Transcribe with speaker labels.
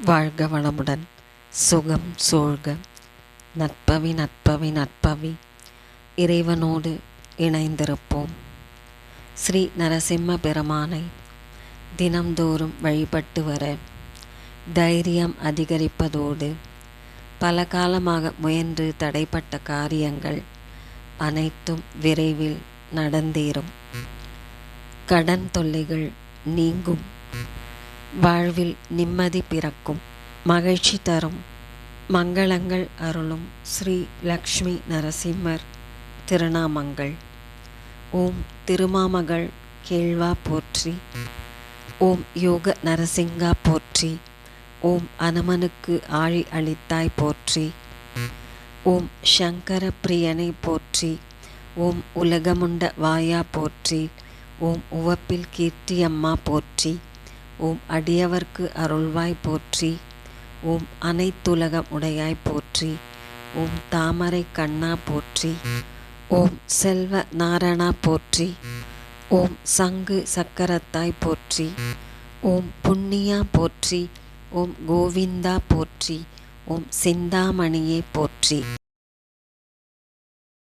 Speaker 1: வாழ்க வளமுடன், சுகம் சூழ்க. நற்பவி நற்பவி நற்பவி இறைவனோடு இணைந்திருப்போம். ஸ்ரீ நரசிம்ம பெருமானை தினம்தோறும் வழிபட்டு வர தைரியம் அதிகரிப்பதோடு பல காலமாக முயன்று தடைப்பட்ட காரியங்கள் அனைத்தும் விரைவில் நடந்தேறும். கடன் தொல்லைகள் நீங்கும். வாழ்வில் நிம்மதி பிறக்கும். மகிழ்ச்சி தரும் மங்களங்கள் அருளும் ஸ்ரீ லக்ஷ்மி நரசிம்மர் திருநாமங்கள். ஓம் திருமாமகள் கேழ்வா போற்றி. ஓம் யோக நரசிங்கா போற்றி. ஓம் அனுமனுக்கு ஆழி அளித்தாய் போற்றி. ஓம் சங்கர பிரியனை போற்றி. ஓம் உலகமுண்ட வாயா போற்றி. ஓம் உவப்பில் கீர்த்தியம்மா போற்றி. ஓம் அடியவர்க்கு அருள்வாய் போற்றி. ஓம் அனைத்துலகம் உடையாய் போற்றி. ஓம் தாமரை கண்ணா போற்றி. ஓம் செல்வ நாரணா போற்றி. ஓம் சங்கு சக்கரத்தாய் போற்றி. ஓம் புண்ணியா போற்றி. ஓம் கோவிந்தா போற்றி. ஓம் சிந்தாமணியே போற்றி.